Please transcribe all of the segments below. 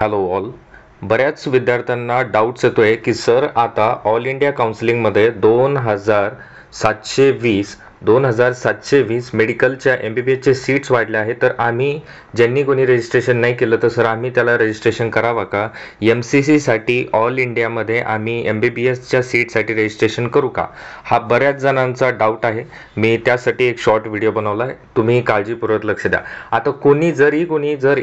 Hello all. बऱ्याच विद्यार्थ्यांना doubts येतोय की सर आता ऑल इंडिया काउन्सिलिंगमध्ये 2720 मेडिकलच्या MBBSचे सीट्स वाढल्या आहेत, तर आम्ही ज्यांनी कोणी रजिस्ट्रेशन नाही केलं तर सर आम्ही त्याला रजिस्ट्रेशन करावं का? MCC साठी ऑल इंडियामध्ये आम्ही MBBSच्या सीटसाठी रजिस्ट्रेशन करू का? हा बऱ्याच जणांचा डाऊट आहे. मी त्यासाठी एक शॉर्ट व्हिडिओ बनवला आहे, तुम्ही काळजीपूर्वक लक्ष द्या. आता कोणी जर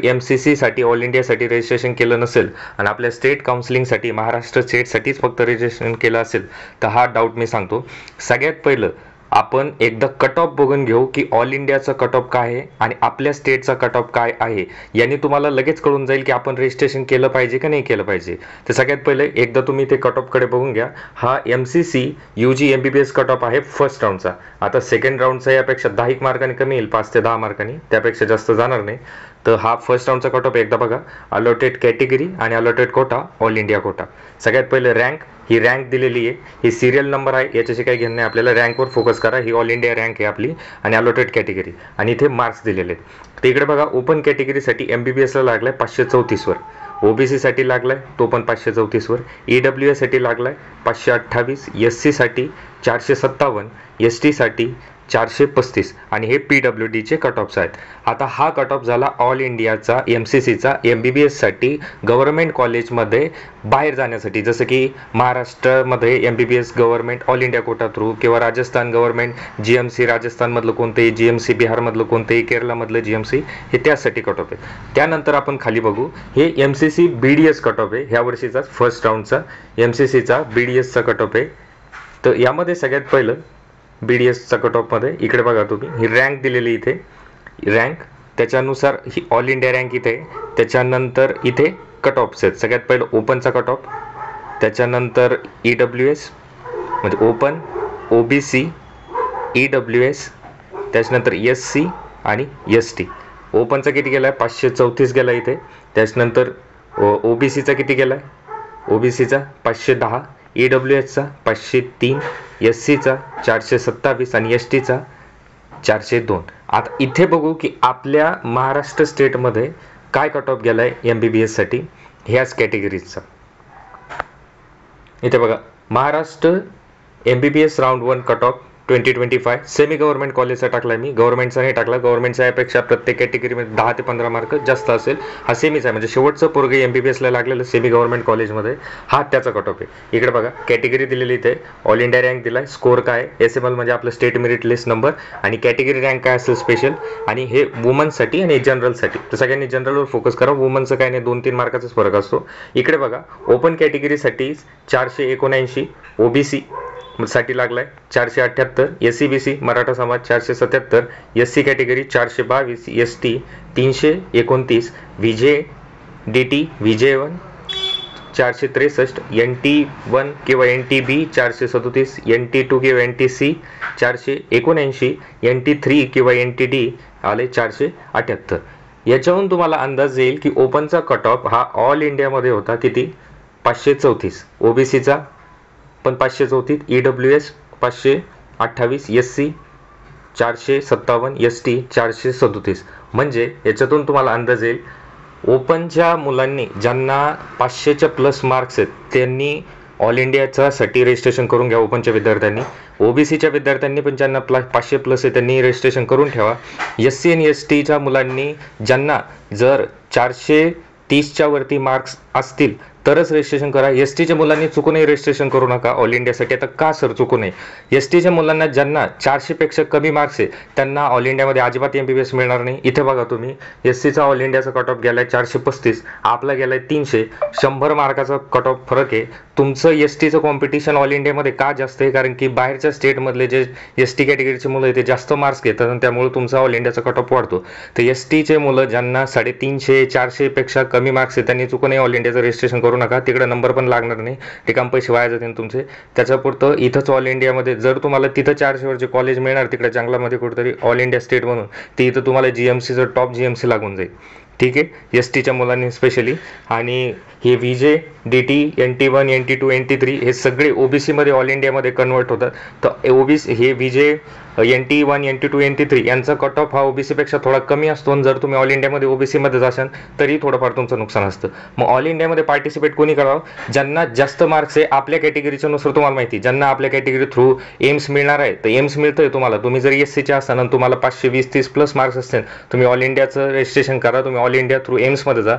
MCC साठी ऑल इंडियासाठी रजिस्ट्रेशन केलं नसेल आणि आपल्या स्टेट काउन्सिलिंगसाठी महाराष्ट्र स्टेटसाठीच फक्त रजिस्ट्रेशन केलं असेल तर हा डाऊट मी सांगतो. सगळ्यात पहिलं आपण एकदा कट ऑफ बघून घेऊ की ऑल इंडियाचा कट ऑफ काय आहे आणि आपल्या स्टेटचा कट ऑफ काय आहे. याने तुम्हाला लगेच कळून जाईल की आपण रजिस्ट्रेशन केलं पाहिजे का नाही केलं पाहिजे. तर सगळ्यात पहिले एकदा तुम्ही ते कट ऑफ कडे बघून घ्या. हा MCC UG MBBS cut off आहे फर्स्ट राऊंडचा. आता सेकंड राऊंडचा यापेक्षा 10 मार्कांनी कमी येईल, 5 ते 10 मार्कांनी, त्यापेक्षा जास्त जाणार नाही. तर हा फर्स्ट राऊंडचा कट ऑफ एकदा बघा. अलॉटेड कॅटेगरी आणि allotted quota, all India quota. सगळ्यात पहिले रँक, ही रँक दिलेली आहे, ही सिरियल नंबर आहे, याच्याशी काही घेणं नाही आपल्याला. रँकवर फोकस करा. ही ऑल इंडिया रँक आहे आपली आणि अलॉटेड कॅटेगरी आणि इथे मार्क्स दिलेले आहेत. तर इकडे बघा, ओपन कॅटेगरीसाठी MBBSला लागलाय 534 वर, OBC साठी लागलाय तो पण 534 वर, EWS साठी लागलाय 528, SC साठी 457, ST साठी 435 आणि हे PWD चे कट ऑफ्स आहेत. आता हा कट ऑफ झाला ऑल इंडियाचा MCCचा MBBS साठी गव्हर्नमेंट कॉलेजमध्ये बाहेर जाण्यासाठी, जसं की महाराष्ट्रामध्ये MBBS government all India Kota through, किंवा राजस्थान गव्हर्नमेंट GMC राजस्थानमधलं कोणतेही, GMC बिहारमधलं कोणतेही, केरळमधलं GMC, हे त्यासाठी कट ऑफ आहे. त्यानंतर आपण खाली बघू, हे MCC BDS कट ऑफ आहे, ह्या वर्षीचा फर्स्ट राऊंडचा MCCचा BDSचा कट ऑफ आहे. तर यामध्ये सगळ्यात पहिलं BDSचा कट ऑफमध्ये इकडे बघा तुम्ही, ही रँक दिलेली इथे रँक, त्याच्यानुसार ही ऑल इंडिया रँक इथे, त्याच्यानंतर इथे कट ऑफ्स आहेत. सगळ्यात पहिलं ओपनचा कट ऑफ, त्याच्यानंतर EWS म्हणजे ओपन, OBC, EWS, त्याच्यानंतर SC आणि ST. ओपनचा किती गेलाय? 534 गेला इथे. त्याच्यानंतर OBCचा किती गेलाय? OBCचा 510, EWSचा 503, SCचा 427 आणि STचा 402. आता इथे बघू की आपल्या महाराष्ट्र स्टेटमध्ये काय कट ऑफ गेलाय MBBS साठी ह्याच कॅटेगरीचा. इथे बघा, Maharashtra MBBS round 1 cut off 2025 semi government कॉलेजचा टाकलाय मी, गव्हर्नमेंटचा नाही टाकला. गव्हर्नमेंटच्या यापेक्षा प्रत्येक कॅटेगरीमध्ये 10 ते 15 मार्क जास्त असेल. हा सेमीच आहे, म्हणजे शेवटचं पोरगे MBBSला लागलेलं सेमी गव्हर्नमेंट कॉलेजमध्ये, हा त्याचा कट ऑफ आहे. इकडे बघा, कॅटेगरी दिलेली इथे, ऑल इंडिया रँक दिलाय, स्कोअर काय, SML म्हणजे आपलं स्टेट मेरिट लिस्ट नंबर, आणि कॅटेगरी रँक काय असेल स्पेशल, आणि हे वुमन्ससाठी आणि जनरलसाठी. तर सगळ्यांनी जनरलवर फोकस करा, वुमन्सचं काय नाही, 2-3 मार्काचाच फरक असतो. इकडे बघा, ओपन कॅटेगरीसाठी 479, OBC साठी लागलाय 478, SCBC मराठा समाज 477, SC category 422, ST 329, VJ-DT VJ1 463, NT1 किंवा NTB 437, NT2 किंवा NTC 479, NT3 किंवा NTD आले 478. याच्यावरून तुम्हाला अंदाज येईल की ओपनचा कट ऑफ हा ऑल इंडियामध्ये होता किती? 534. OBCचा पण 534, EWS 528, SC 457, ST 437. म्हणजे याच्यातून तुम्हाला अंदाज येईल ओपनच्या मुलांनी ज्यांना 500च्या प्लस मार्क्स आहेत त्यांनी ऑल इंडियाचा साठी रजिस्ट्रेशन करून घ्या ओपनच्या विद्यार्थ्यांनी. OBCच्या विद्यार्थ्यांनी पण ज्यांना 500 प्लस आहे त्यांनी रजिस्ट्रेशन करून ठेवा. SC आणि STच्या मुलांनी ज्यांना जर 430च्या वरती मार्क्स असतील तरच रजिस्ट्रेशन करा. STच्या मुलांनी चुकूनही रजिस्ट्रेशन करू नका ऑल इंडियासाठी. आता का सर चुकू नये? STच्या मुलांना ज्यांना 400 पेक्षा कमी मार्क्स आहे त्यांना ऑल इंडियामध्ये अजिबात MBBS मिळणार नाही. इथे बघा तुम्ही, SCचा ऑल इंडियाचा कट ऑफ गेलाय 435, आपला गेलाय 300, 100 मार्काचा कट ऑफ फरक आहे. तुमचं STचं कॉम्पिटिशन ऑल इंडियामध्ये का जास्त आहे? कारण की बाहेरच्या स्टेटमधले जे ST कॅटेगरीचे मुलं आहे ते जास्त मार्क्स घेतात आणि त्यामुळे तुमचा ऑल इंडियाचा कट ऑफ वाढतो. तर STचे मुलं ज्यांना 350, 400 पेक्षा कमी मार्क्स आहे त्यांनी चुकूनही ऑल इंडियाचं रजिस्ट्रेशन करू नका. तिकडे नंबर पण लागणार नाही, ते काम पैसे वाया जातील तुमचे. त्याच्यापुरतं इथंच ऑल इंडियामध्ये जर तुम्हाला तिथं 400 वरचे कॉलेज मिळणार तिकडे जंगलामध्ये कुठेतरी ऑल इंडिया स्टेट म्हणून, ते इथं तुम्हाला GMCचं टॉप GMC लागून जाईल. ठीक आहे, STच्या मुलांनी स्पेशली. आणि हे VJ-DT NT1 NT2 NT3 हे सगळे OBC मध्ये ऑल इंडियामध्ये कन्वर्ट होतात. तर OBC हे VJ NT1 NT2 NT3 यांचा कट ऑफ हा ओबीसीपेक्षा थोडा कमी असतो आणि जर तुम्ही ऑल इंडियामध्ये ओबीसीमध्येच असाल तरी थोडंफार तुमचं नुकसान असतं. मग ऑल इंडियामध्ये पार्टिसिपेट कोणी करावं? ज्यांना जास्त मार्क्स आहे आपल्या कॅटेगरीच्या नुसार. तुम्हाला माहिती ज्यांना आपल्या कॅटेगरी थ्रू एम्स मिळणार आहे तर एम्स मिळतंय तुम्हाला. तुम्ही जर SCचे असाल आणि तुम्हाला 520-30 प्लस मार्क्स असतील तुम्ही ऑल इंडियाचं रजिस्ट्रेशन करा. तुम्ही ऑल इंडिया थ्रू एम्समध्ये जा,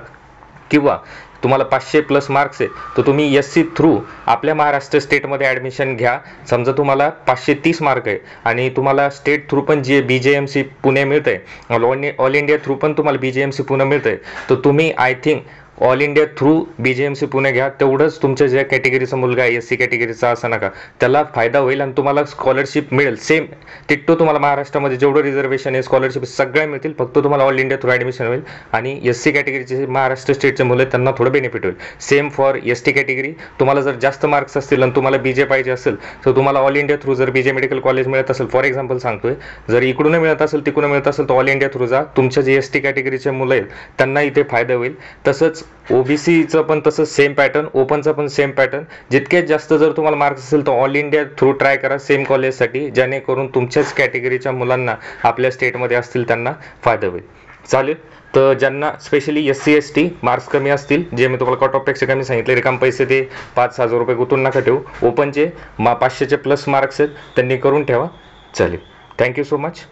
किंवा तुम्हाला 500 प्लस मार्क्स आहे तर तुम्ही SC थ्रू आपल्या महाराष्ट्र स्टेटमध्ये ॲडमिशन घ्या. समजा तुम्हाला 530 मार्क आहे आणि तुम्हाला स्टेट थ्रू पण BJMC पुणे मिळतं आहे, ऑल इंडिया थ्रू पण तुम्हाला BJMC पुणे मिळतं आहे, तर तुम्ही I think all India through BJMC Pune घ्या. तेवढंच तुमच्या ज्या कॅटेगरीचा मुलगा आहे SC कॅटेगरीचा असा नका, त्याला फायदा होईल आणि तुम्हाला स्कॉलरशिप मिळेल. सेम टिट्टो तुम्हाला महाराष्ट्रामध्ये जेवढं रिझर्वेशन आहे स्कॉलरशिप सगळ्या मिळतील, फक्त तुम्हाला ऑल इंडिया थ्रू ॲडमिशन होईल आणि SC कॅटेगरीचे महाराष्ट्र स्टेटचे मुलं आहेत त्यांना थोडं बेनिफिट होईल. Same for ST category. तुम्हाला जर जास्त मार्क्स असतील आणि तुम्हाला BJ पाहिजे असेल तर तुम्हाला ऑल इंडिया थ्रू जर BJ मेडिकल कॉलेज मिळत असेल, फॉर एक्झाम्पल सांगतोय, जर इकडून मिळत असेल तिकडून मिळत असेल तर ऑल इंडिया थ्रू जा. तुमच्या जे ST कॅटेगरीचे मुलं आहेत त्यांना इथे फायदा होईल. तसंच OBCचं पण तसं सेम पॅटर्न, ओपनचं पण सेम पॅटर्न. जितके जास्त जर तुम्हाला मार्क्स असेल तर ऑल इंडिया थ्रू ट्राय करा सेम कॉलेजसाठी, जेणेकरून तुमच्याच कॅटेगरीच्या मुलांना आपल्या स्टेटमध्ये असतील त्यांना फायदा होईल. चालेल. तर ज्यांना स्पेशली SC ST मार्क्स कमी असतील, जे मी तुम्हाला कट ऑफपेक्षा कमी सांगितले, रिकाम पैसे ते 5,000 रुपये गुंतवून नका ठेवू. ओपनचे 500चे प्लस मार्क्स आहेत त्यांनी करून ठेवा. चालेल. Thank you so much.